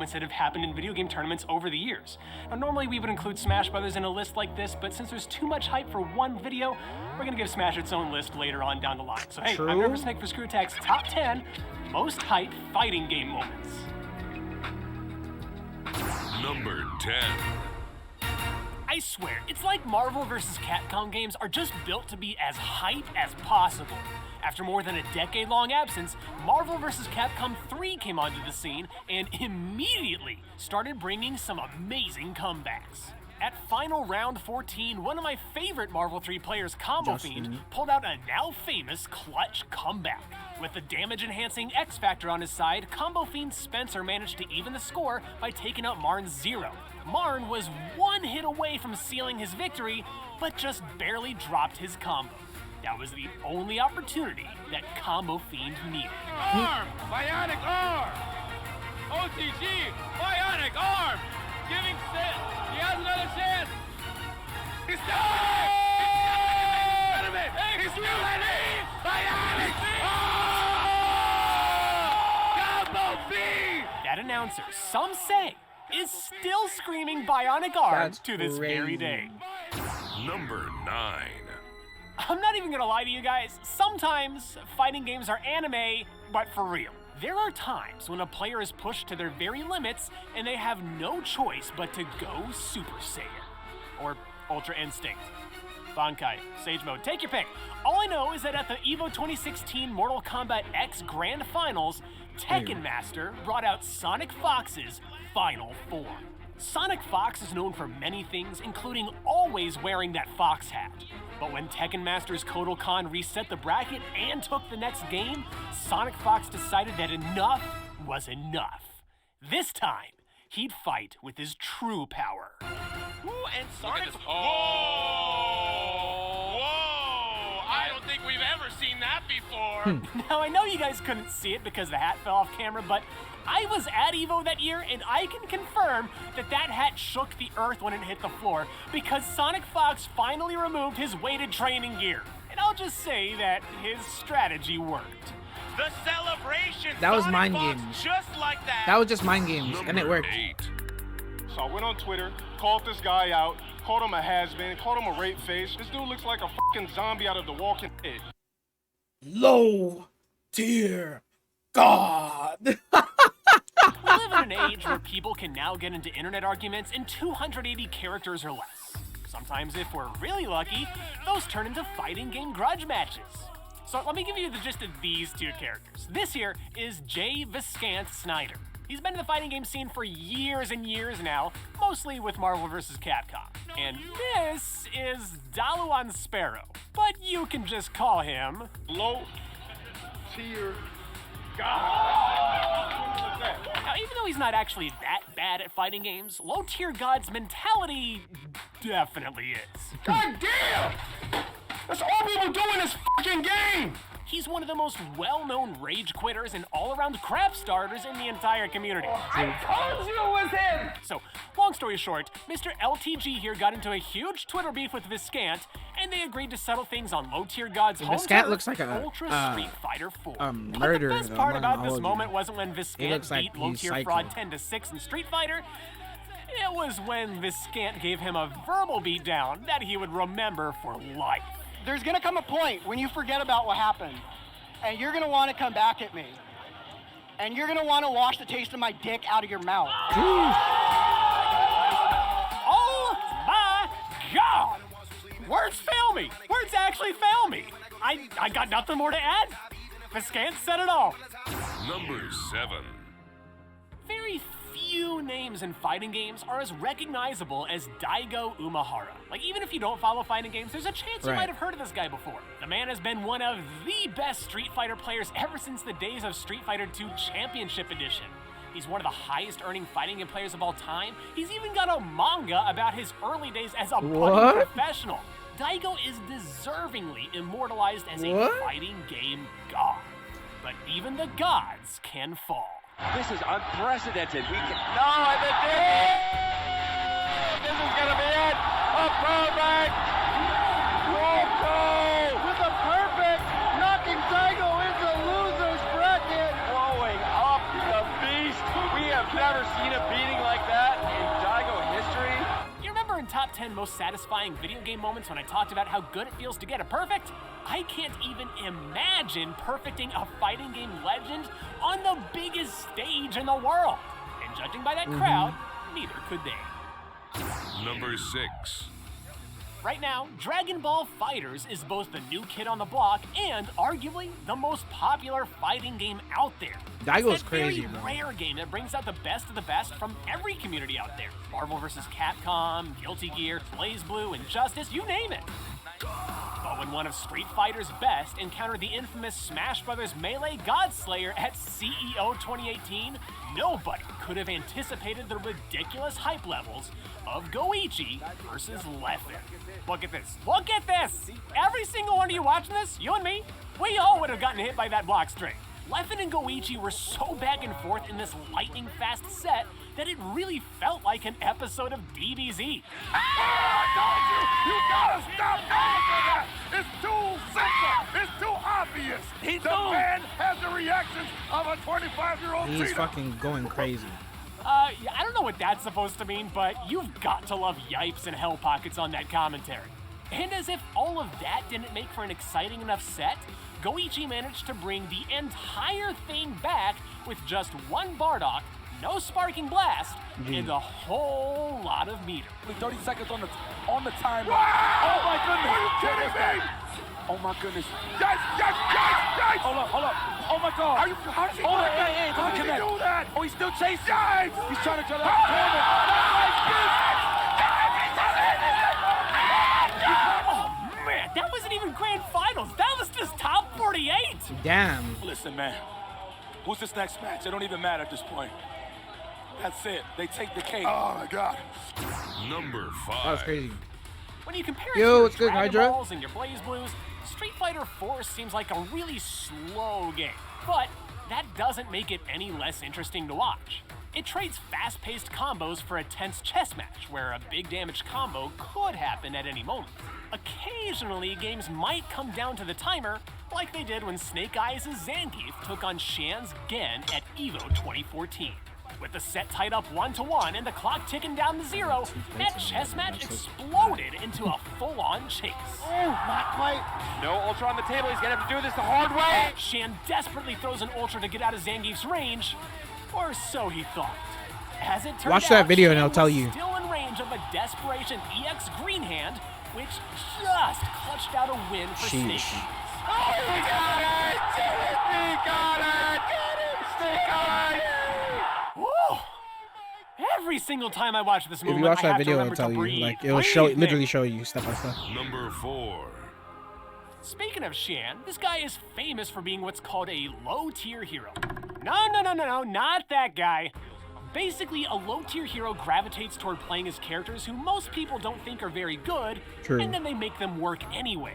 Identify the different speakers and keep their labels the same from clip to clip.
Speaker 1: that have happened in video game tournaments over the years. Now, normally we would include Smash Brothers in a list like this, but since there's too much hype for one video, we're gonna give Smash its own list later on down the line. So hey, I'm Nervous Nick for SCREWATTACK's Top 10 Most Hype Fighting Game Moments.
Speaker 2: Number 10.
Speaker 1: I swear, it's like Marvel vs. Capcom games are just built to be as hype as possible. After more than a decade-long absence, Marvel vs. Capcom 3 came onto the scene and immediately started bringing some amazing comebacks. At final round 14, one of my favorite Marvel 3 players, Combo Fiend, pulled out a now famous clutch comeback. With the damage-enhancing X Factor on his side, Combo Fiend Spencer managed to even the score by taking out Marn's Zero. Marn was one hit away from sealing his victory, but just barely dropped his combo. That was the only opportunity that Combo Fiend needed.
Speaker 3: Arm! Bionic arm! OTG! Bionic arm! Giving set! He has another chance! He's done! He's ready! Bionic arm! Combo Fiend!
Speaker 1: That announcer, some say, is still screaming Bionic arm to this very day.
Speaker 2: Number 9.
Speaker 1: I'm not even gonna lie to you guys, sometimes fighting games are anime, but for real. There are times when a player is pushed to their very limits and they have no choice but to go Super Saiyan. Or Ultra Instinct. Bankai, Sage Mode, take your pick. All I know is that at the EVO 2016 Mortal Kombat X Grand Finals, Tekken Master brought out Sonic Fox's final form. Sonic Fox is known for many things, including always wearing that fox hat. But when Tekken Master's Kotal Khan reset the bracket and took the next game, Sonic Fox decided that enough was enough. This time, he'd fight with his true power.
Speaker 3: Ooh, and Sonic... Whoa! I don't think we've ever seen that before.
Speaker 1: Now, I know you guys couldn't see it because the hat fell off camera, but I was at EVO that year, and I can confirm that that hat shook the earth when it hit the floor because Sonic Fox finally removed his weighted training gear. And I'll just say that his strategy worked.
Speaker 3: The celebration!
Speaker 4: That was
Speaker 3: Sonic
Speaker 4: mind
Speaker 3: Fox
Speaker 4: games.
Speaker 3: Just like that!
Speaker 4: That was just mind games, and it worked.
Speaker 2: 8.
Speaker 5: So I went on Twitter, called this guy out, called him a has-been, called him a rape face. This dude looks like a fucking zombie out of The Walking Dead.
Speaker 4: Low tier God.
Speaker 1: We live in an age where people can now get into internet arguments in 280 characters or less. Sometimes, if we're really lucky, those turn into fighting game grudge matches. So let me give you the gist of these two characters. This here is Jay Viscant Snyder. He's been in the fighting game scene for years and years now, mostly with Marvel vs. Capcom. And this is Daluan Sparrow, but you can just call him
Speaker 5: Low tier God.
Speaker 1: Now, even though he's not actually that bad at fighting games, Low Tier God's mentality definitely is.
Speaker 5: God damn! That's all people do in this fucking game!
Speaker 1: He's one of the most well-known rage quitters and all-around crap starters in the entire community.
Speaker 5: I told you it was him!
Speaker 1: So, long story short, Mr. LTG here got into a huge Twitter beef with Viscant, and they agreed to settle things on Low Tier God's home
Speaker 4: Viscant
Speaker 1: turf,
Speaker 4: looks like a
Speaker 1: Ultra Street Fighter 4.
Speaker 4: murderer,
Speaker 1: But the best
Speaker 4: though,
Speaker 1: part
Speaker 4: I'm not
Speaker 1: about
Speaker 4: gonna
Speaker 1: this
Speaker 4: hold
Speaker 1: moment
Speaker 4: you.
Speaker 1: wasn't when Viscant
Speaker 4: looks like
Speaker 1: beat Low
Speaker 4: he's
Speaker 1: Tier
Speaker 4: psycho.
Speaker 1: Fraud 10-6 in Street Fighter. It was when Viscant gave him a verbal beatdown that he would remember for life.
Speaker 6: There's gonna come a point when you forget about what happened, and you're gonna wanna come back at me. And you're gonna wanna wash the taste of my dick out of your mouth.
Speaker 1: Oh my God! Words fail me! Words actually fail me! I got nothing more to add. Viscant said it all.
Speaker 2: Number 7.
Speaker 1: Very few names in fighting games are as recognizable as Daigo Umehara. Like, even if you don't follow fighting games, there's a chance you might have heard of this guy before. The man has been one of the best Street Fighter players ever since the days of Street Fighter II Championship Edition. He's one of the highest earning fighting game players of all time. He's even got a manga about his early days as a budding professional. Daigo is deservingly immortalized as a fighting game god. But even the gods can fall.
Speaker 3: This is unprecedented. We can... No, I did. This is gonna be it. A perfect. Whoa, with a perfect, knocking Daigo into loser's bracket. Blowing up the beast. We have never seen a a beating like that in Daigo history?
Speaker 1: You remember in top 10 most satisfying video game moments when I talked about how good it feels to get a perfect? I can't even imagine perfecting a fighting game legend on the biggest stage in the world. And judging by that crowd, neither could they.
Speaker 2: Number 6.
Speaker 1: Right now, Dragon Ball FighterZ is both the new kid on the block and arguably the most popular fighting game out there.
Speaker 4: Daigo's
Speaker 1: It's that
Speaker 4: crazy,
Speaker 1: very
Speaker 4: bro.
Speaker 1: rare game that brings out the best of the best from every community out there. Marvel vs. Capcom, Guilty Gear, BlazBlue, Injustice, you name it. But when one of Street Fighter's best encountered the infamous Smash Bros. Melee Godslayer at CEO 2018, nobody could have anticipated the ridiculous hype levels of Goichi versus Leffen. Look at this. Look at this! Every single one of you watching this, you and me, we all would have gotten hit by that block string. Leffen and Goichi were so back and forth in this lightning-fast set that it really felt like an episode of DBZ.
Speaker 7: You gotta stop going for that! It's too simple! It's too obvious! The man has the reactions of a 25-year-old
Speaker 4: He's
Speaker 7: cheater!
Speaker 4: fucking going crazy.
Speaker 1: Yeah, I don't know what that's supposed to mean, but you've got to love yipes and hell pockets on that commentary. And as if all of that didn't make for an exciting enough set, Goichi managed to bring the entire thing back with just one Bardock, no sparking blast, and a whole lot of meter.
Speaker 7: 30 seconds on the timer. Wow! Oh my goodness! Are you kidding me? Oh my goodness. Yes! Hold up. Oh my god. How does he do that? How did he do that? Oh, he's still chasing. Yes! He's trying to draw that corner.
Speaker 1: Oh man, that wasn't even grand finals. That was just top 48.
Speaker 4: Damn.
Speaker 7: Listen, man. Who's this next match? It don't even matter at this point. That's it. They take the cake. Oh my god.
Speaker 2: Number 5.
Speaker 4: That was crazy.
Speaker 1: When you compare
Speaker 4: Yo,
Speaker 1: it to your
Speaker 4: what's good,
Speaker 1: Dragon
Speaker 4: Hydra?
Speaker 1: Balls and your BlazBlues, Street Fighter 4 seems like a really slow game. But that doesn't make it any less interesting to watch. It trades fast-paced combos for a tense chess match, where a big damage combo could happen at any moment. Occasionally, games might come down to the timer, like they did when Snake Eyes' Zangief took on Shan's Gen at EVO 2014. With the set tied up 1-1 and the clock ticking down to 0, that chess match exploded into a full-on chase.
Speaker 6: Oh, not quite.
Speaker 3: No Ultra on the table. He's gonna have to do this the hard way.
Speaker 1: Shan desperately throws an Ultra to get out of Zangief's range, or so he thought. As it turned
Speaker 4: Watch that
Speaker 1: out,
Speaker 4: video and
Speaker 1: Shan
Speaker 4: it'll tell
Speaker 1: was
Speaker 4: you.
Speaker 1: still in range of a Desperation EX Green Hand, which just clutched out a win for Snake
Speaker 4: Sheesh.
Speaker 1: Eyes.
Speaker 3: Oh, he got it! He got it! Snake Eyes!
Speaker 1: Woo! Every single time I watch this
Speaker 4: If
Speaker 1: movement,
Speaker 4: you watch
Speaker 1: I
Speaker 4: that
Speaker 1: have to
Speaker 4: video, it'll
Speaker 1: remember
Speaker 4: tell
Speaker 1: to
Speaker 4: you.
Speaker 1: breathe.
Speaker 4: Like, it'll show,
Speaker 1: Breathe,
Speaker 4: literally
Speaker 1: Nick.
Speaker 4: show you step by step.
Speaker 2: Number 4.
Speaker 1: Speaking of Shan, this guy is famous for being what's called a low-tier hero. No, not that guy. Basically, a low-tier hero gravitates toward playing as characters who most people don't think are very good,
Speaker 4: True.
Speaker 1: and then they make them work anyway.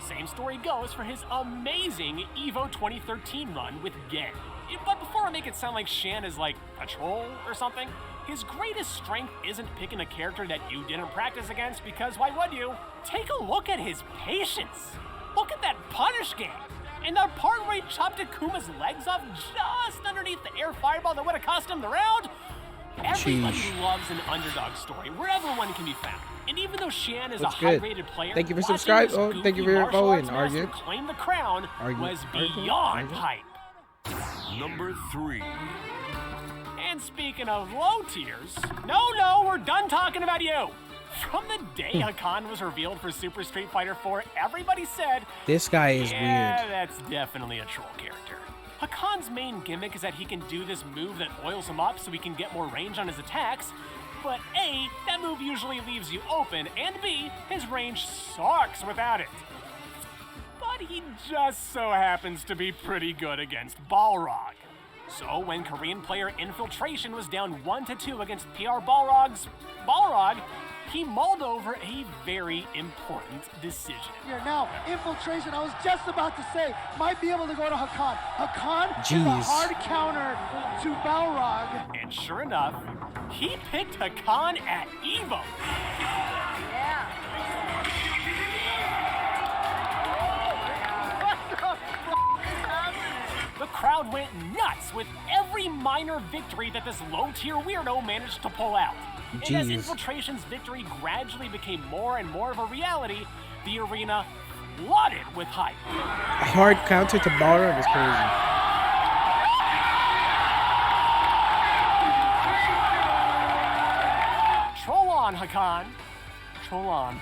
Speaker 1: Same story goes for his amazing EVO 2013 run with Gen. But before I make it sound like Shan is like a troll or something, his greatest strength isn't picking a character that you didn't practice against, because why would you? Take a look at his patience. Look at that punish game. And that part where he chopped Akuma's legs off just underneath the air fireball that would have cost him the round. Everybody
Speaker 4: Sheesh.
Speaker 1: loves an underdog story, wherever one can be found. And even though Shan is
Speaker 4: What's
Speaker 1: a
Speaker 4: good?
Speaker 1: high-rated player,
Speaker 4: Thank you for
Speaker 1: watching
Speaker 4: subscribe-
Speaker 1: this
Speaker 4: oh, thank you
Speaker 1: goofy
Speaker 4: for
Speaker 1: martial
Speaker 4: following,
Speaker 1: arts master
Speaker 4: Argue.
Speaker 1: claim the crown
Speaker 4: Argue.
Speaker 1: was
Speaker 4: Argue.
Speaker 1: beyond
Speaker 4: Argue.
Speaker 1: hype.
Speaker 2: Number 3.
Speaker 1: And speaking of low tiers, no, we're done talking about you. From the day Hakan was revealed for Super Street Fighter 4, everybody said,
Speaker 4: This guy is
Speaker 1: yeah,
Speaker 4: weird.
Speaker 1: that's definitely a troll character. Hakan's main gimmick is that he can do this move that oils him up so he can get more range on his attacks, but A, that move usually leaves you open, and B, his range sucks without it. But he just so happens to be pretty good against Balrog. So when Korean player Infiltration was down 1-2 against PR Balrog, he mulled over a very important decision.
Speaker 6: Here now, Infiltration, I was just about to say, might be able to go to Hakan. Hakan is a
Speaker 4: Jeez.
Speaker 6: hard counter to Balrog.
Speaker 1: And sure enough, he picked Hakan at EVO. The crowd went nuts with every every minor victory that this low-tier weirdo managed to pull out. And as
Speaker 4: Jeez.
Speaker 1: Infiltration's victory gradually became more and more of a reality, the arena flooded with hype.
Speaker 4: A hard counter to Ballroom is crazy.
Speaker 1: Troll on, Hakan. Troll on.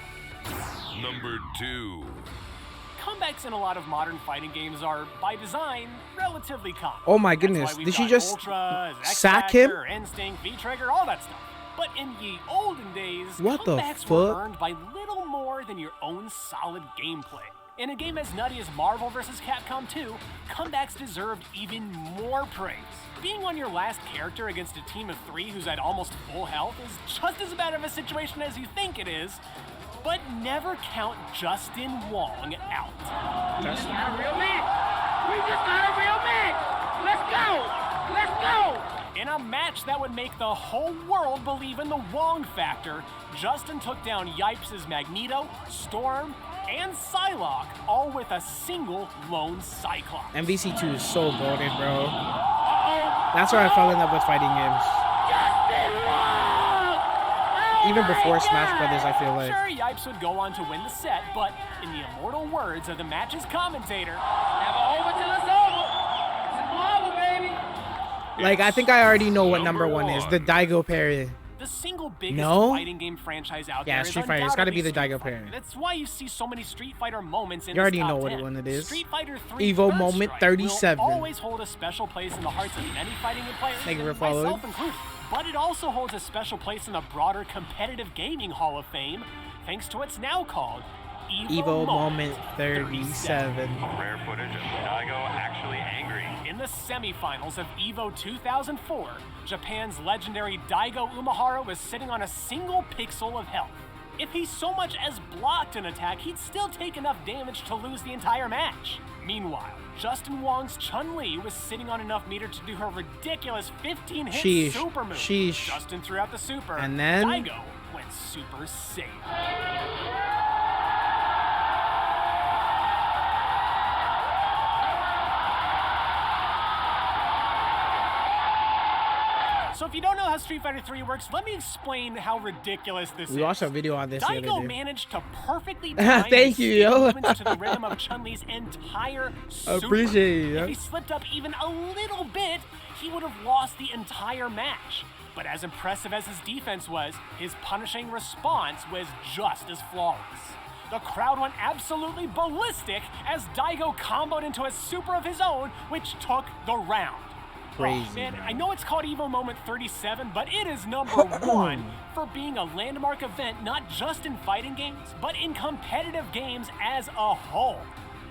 Speaker 2: Number 2.
Speaker 1: Comebacks in a lot of modern fighting games are, by design, relatively common.
Speaker 4: Oh my
Speaker 1: That's why
Speaker 4: goodness,
Speaker 1: we've
Speaker 4: did she
Speaker 1: got
Speaker 4: just
Speaker 1: Ultras,
Speaker 4: sack
Speaker 1: X-Factor,
Speaker 4: him?
Speaker 1: Instinct, V-Trigger, all that stuff. But in ye olden days,
Speaker 4: What the
Speaker 1: comebacks were
Speaker 4: fuck?
Speaker 1: earned by little more than your own solid gameplay. In a game as nutty as Marvel vs. Capcom 2, comebacks deserved even more praise. Being on your last character against a team of 3 who's at almost full health is just as bad of a situation as you think it is, but never count Justin Wong out.
Speaker 3: We just got a real match. We just got a real match. Let's go. Let's go.
Speaker 1: In a match that would make the whole world believe in the Wong factor, Justin took down iTubz' Magneto, Storm, and Psylocke, all with a single lone Cyclops.
Speaker 4: MVC2 is so golden, bro. That's where I fell in love with fighting games. Even before Smash Brothers, I feel like.
Speaker 1: Sure, iTubz would go on to win the set, but in the immortal words of the match's commentator,
Speaker 3: Never over till it's over. It's over, baby.
Speaker 4: Like, I think I already know what number 1 is. The Daigo parry.
Speaker 1: the single biggest
Speaker 4: No?
Speaker 1: fighting game franchise out
Speaker 4: Yeah,
Speaker 1: there
Speaker 4: Street
Speaker 1: is
Speaker 4: Fighter. It's gotta be the
Speaker 1: undoubtedly
Speaker 4: Daigo
Speaker 1: Street Fighter.
Speaker 4: parry.
Speaker 1: That's why you see so many Street Fighter moments in
Speaker 4: You already
Speaker 1: this top
Speaker 4: know what
Speaker 1: 10.
Speaker 4: one it is.
Speaker 1: Street Fighter 3
Speaker 4: Evo
Speaker 1: Third
Speaker 4: Moment
Speaker 1: Strike
Speaker 4: 37.
Speaker 1: will always hold a special place in the hearts of many fighting game players,
Speaker 4: Thank you for
Speaker 1: and
Speaker 4: following.
Speaker 1: myself included. But it also holds a special place in the broader competitive gaming Hall of Fame, thanks to what's now called
Speaker 4: Evo Moment 37.
Speaker 8: Rare footage of Daigo actually angry.
Speaker 1: In the semifinals of EVO 2004, Japan's legendary Daigo Umehara was sitting on a single pixel of health. If he so much as blocked an attack, he'd still take enough damage to lose the entire match. Meanwhile, Justin Wong's Chun-Li was sitting on enough meter to do her ridiculous 15-hit
Speaker 4: Sheesh.
Speaker 1: super move.
Speaker 4: Sheesh.
Speaker 1: Justin threw out the super,
Speaker 4: And then?
Speaker 1: Daigo went super safe. So if you don't know how Street Fighter 3 works, let me explain how ridiculous this is.
Speaker 4: We watched a video on this the other
Speaker 1: Daigo
Speaker 4: day.
Speaker 1: managed to perfectly time
Speaker 4: Thank you, yo.
Speaker 1: movements to the rhythm of Chun-Li's entire super.
Speaker 4: Appreciate it, yo.
Speaker 1: If he slipped up even a little bit, he would have lost the entire match. But as impressive as his defense was, his punishing response was just as flawless. The crowd went absolutely ballistic as Daigo comboed into a super of his own, which took the round.
Speaker 4: Crazy,
Speaker 1: Oh, man,
Speaker 4: man.
Speaker 1: I know it's called EVO Moment 37, but it is number one for being a landmark event not just in fighting games, but in competitive games as a whole.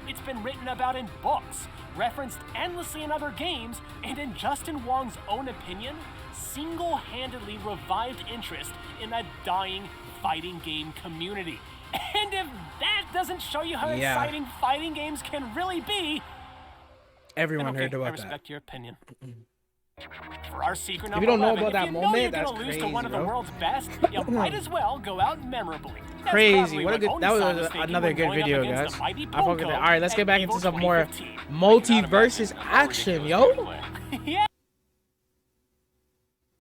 Speaker 1: It's been written about in books, referenced endlessly in other games, and in Justin Wong's own opinion, single-handedly revived interest in a dying fighting game community. And if that doesn't show you how
Speaker 4: Yeah.
Speaker 1: exciting fighting games can really be,
Speaker 4: Everyone
Speaker 1: then okay,
Speaker 4: heard
Speaker 1: I
Speaker 4: about
Speaker 1: respect
Speaker 4: that.
Speaker 1: your opinion. For our secret
Speaker 4: If
Speaker 1: number
Speaker 4: you don't know
Speaker 1: 11,
Speaker 4: about that
Speaker 1: if you
Speaker 4: moment,
Speaker 1: know you're
Speaker 4: that's
Speaker 1: gonna lose
Speaker 4: crazy,
Speaker 1: to one of the
Speaker 4: bro.
Speaker 1: world's best, you might as well go out memorably. That's
Speaker 4: Crazy.
Speaker 1: probably
Speaker 4: What a good.
Speaker 1: Oni
Speaker 4: That was
Speaker 1: San was thinking
Speaker 4: another
Speaker 1: when
Speaker 4: good
Speaker 1: going up
Speaker 4: video,
Speaker 1: against
Speaker 4: guys.
Speaker 1: the mighty
Speaker 4: I fuck with it.
Speaker 1: Pongo
Speaker 4: All right, let's get
Speaker 1: at
Speaker 4: back
Speaker 1: EVO
Speaker 4: into some more
Speaker 1: 2015.
Speaker 4: multi-versus action, yo.
Speaker 1: Yeah.